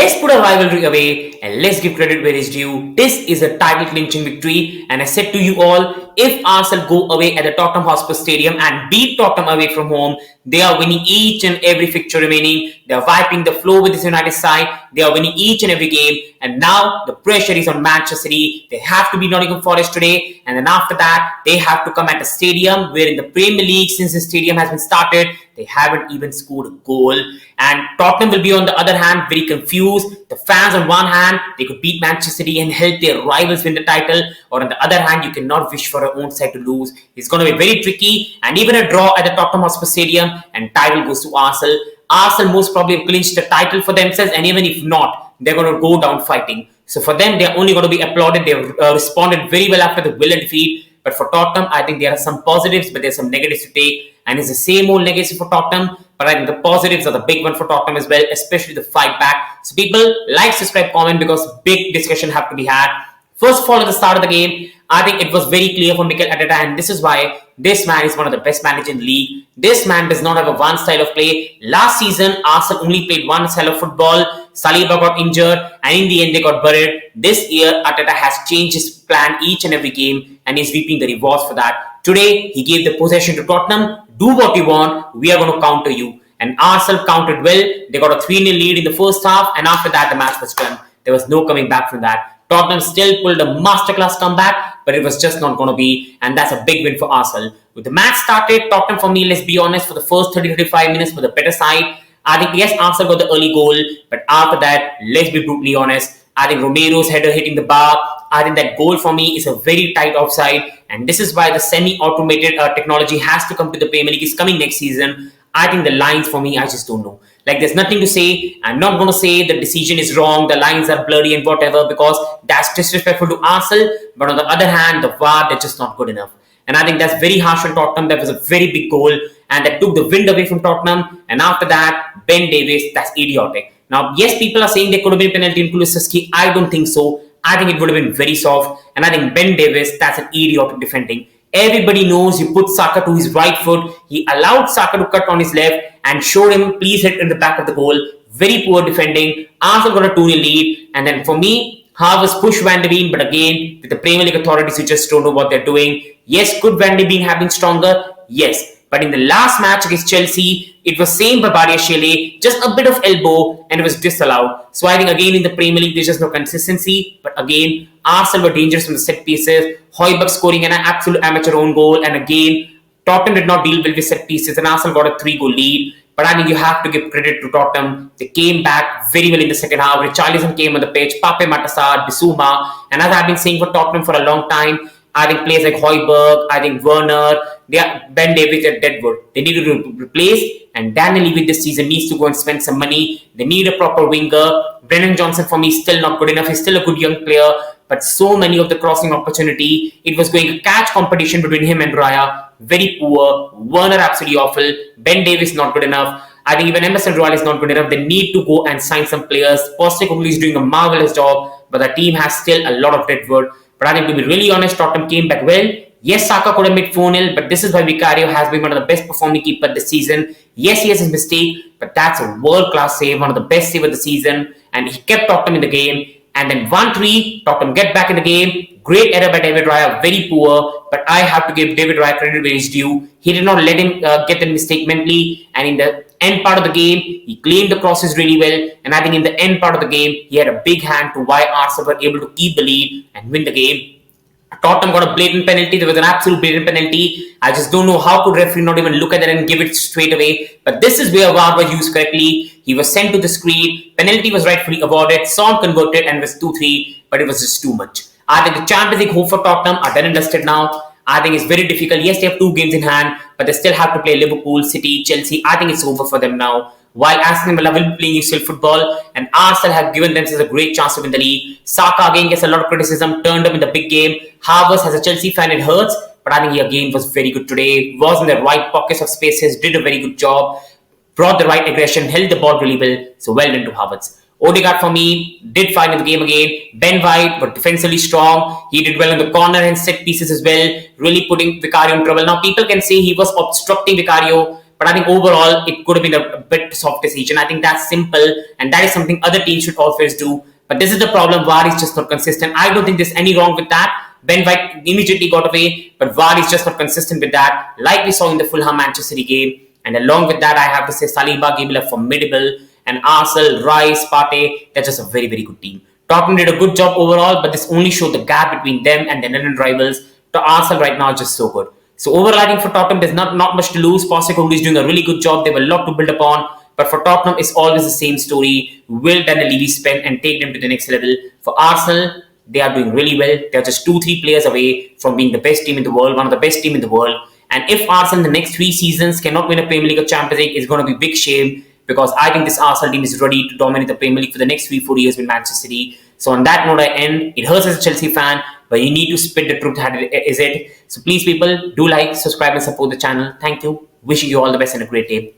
Let's put a rivalry away and let's give credit where it's due. This is a title clinching victory, and I said to you all, if Arsenal go away at the Tottenham Hotspur Stadium and beat Tottenham away from home, they are winning each and every fixture remaining. They are wiping the floor with this United side. They are winning each and every game, and now the pressure is on Manchester City. They have to beat Nottingham Forest today, and then after that, they have to come at a stadium where in the Premier League, since the stadium has been started, they haven't even scored a goal. And Tottenham will be, on the other hand, very confused. The fans, on one hand, they could beat Manchester City and help their rivals win the title. Or on the other hand, you cannot wish for your own side to lose. It's going to be very tricky. And even a draw at the Tottenham Hotspur Stadium and title goes to Arsenal. Arsenal most probably have clinched the title for themselves. And even if not, they're going to go down fighting. So for them, they're only going to be applauded. They've responded very well after the Villa defeat. But for Tottenham, I think there are some positives, but there's some negatives to take. And it's the same old legacy for Tottenham. But I think the positives are the big one for Tottenham as well, especially the fight back. So people, like, subscribe, comment, because big discussion have to be had. First of all, at the start of the game, I think it was very clear for Mikel Arteta, and this is why this man is one of the best managers in the league. This man does not have a one style of play. Last season, Arsenal only played one style of football. Saliba got injured, and in the end, they got buried. This year, Arteta has changed his plan each and every game, and is reaping the rewards for that. Today, he gave the possession to Tottenham. Do what you want. We are going to counter you. And Arsenal countered well. They got a 3-0 lead in the first half, and after that, the match was done. There was no coming back from that. Tottenham still pulled a masterclass comeback, but it was just not going to be, and that's a big win for Arsenal. With the match started, Tottenham, for me, let's be honest, for the first 30-35 minutes were the better side. I think, yes, Arsenal got the early goal, but after that, let's be brutally honest, I think Romero's header hitting the bar, I think that goal for me is a very tight offside, and this is why the semi-automated technology has to come to the Premier League. Is coming next season. I think the lines, for me, I just don't know. Like, there's nothing to say. I'm not going to say the decision is wrong, the lines are blurry and whatever, because that's disrespectful to Arsenal. But on the other hand, the VAR, they're just not good enough. And I think that's very harsh on Tottenham. That was a very big goal, and that took the wind away from Tottenham. And after that, Ben Davies, that's idiotic. Now, yes, people are saying there could have been a penalty in Kulusevski. I don't think so. I think it would have been very soft. And I think Ben Davies, that's an idiotic defending. Everybody knows you put Saka to his right foot. He allowed Saka to cut on his left and showed him, please hit in the back of the goal. Very poor defending. Arsenal got a 2-0 lead. And then for me, Havertz pushed Van de Beek. But again, with the Premier League authorities, you just don't know what they're doing. Yes, could Van de Beek have been stronger? Yes. But in the last match against Chelsea, it was same Barbadiashile, just a bit of elbow, and it was disallowed. So I think again in the Premier League, there's just no consistency. But again, Arsenal were dangerous from the set pieces. Højbjerg scoring an absolute amateur own goal. And again, Tottenham did not deal well with set pieces, and Arsenal got a 3-goal lead. But I think you have to give credit to Tottenham. They came back very well in the second half. Richarlison came on the pitch, Pape Matasar, Bissouma. And as I've been saying for Tottenham for a long time, I think players like Højbjerg, I think Werner, Ben Davies at Deadwood. They need to replace, and Daniel Levy this season needs to go and spend some money. They need a proper winger. Brennan Johnson, for me, is still not good enough. He's still a good young player, but so many of the crossing opportunity, it was going to catch competition between him and Raya. Very poor. Werner absolutely awful. Ben Davies not good enough. I think even Emerson Royal is not good enough. They need to go and sign some players. Postecoglou is doing a marvelous job, but the team has still a lot of deadwood. But I think, to be really honest, Tottenham came back well. Yes, Saka could have made 4-0, but this is why Bukayo has been one of the best performing keepers this season. Yes, he has his mistake, but that's a world-class save, one of the best saves of the season. And he kept Tottenham in the game. And then 1-3, Tottenham get back in the game. Great error by David Raya, very poor. But I have to give David Raya credit where he's due. He did not let him get the mistake mentally. And in the end part of the game, he claimed the crosses really well. And I think in the end part of the game, he had a big hand to why Arsenal were able to keep the lead and win the game. Tottenham got a blatant penalty. There was an absolute blatant penalty. I just don't know how could referee not even look at that and give it straight away. But this is where VAR was used correctly. He was sent to the screen. Penalty was rightfully awarded. Son converted and was 2-3. But it was just too much. I think the Champions League hope for Tottenham are done and dusted now. I think it's very difficult. Yes, they have 2 games in hand, but they still have to play Liverpool, City, Chelsea. I think it's over for them now. While Aston Villa will be playing UCL football, and Arsenal have given themselves a great chance to win the league. Saka again gets a lot of criticism, turned up in the big game. Havertz, as a Chelsea fan, it hurts, but I think he again was very good today. Was in the right pockets of spaces, did a very good job, brought the right aggression, held the ball really well. So well done to Havertz. Odegaard, for me, did fine in the game again. Ben White, but defensively strong. He did well in the corner and set pieces as well, really putting Vicario in trouble. Now, people can say he was obstructing Vicario, But I think overall, it could have been a bit soft decision. I think that's simple, and that is something other teams should always do. But this is the problem. VAR is just not consistent. I don't think there's any wrong with that. Ben White immediately got away, but VAR is just not consistent with that, like we saw in the Fulham Manchester City game. And along with that, I have to say Saliba gave a formidable, and Arsenal, Rice, Partey, they're just a very, very good team. Tottenham did a good job overall, but this only showed the gap between them and their London rivals. The Arsenal right now is just so good. So overall, I think for Tottenham, there's not much to lose. Postecoglou is doing a really good job. They have a lot to build upon. But for Tottenham, it's always the same story. Will Daniel Levy spend and take them to the next level? For Arsenal, they are doing really well. They're just 2-3 players away from being the best team in the world, one of the best team in the world. And if Arsenal in the next 3 seasons cannot win a Premier League or Champions League, it's going to be a big shame, because I think this Arsenal team is ready to dominate the Premier League for the next 3-4 years with Manchester City. So on that note, I end. It hurts as a Chelsea fan, but you need to spit the truth. Is it? So please, people, do like, subscribe, and support the channel. Thank you. Wishing you all the best and a great day.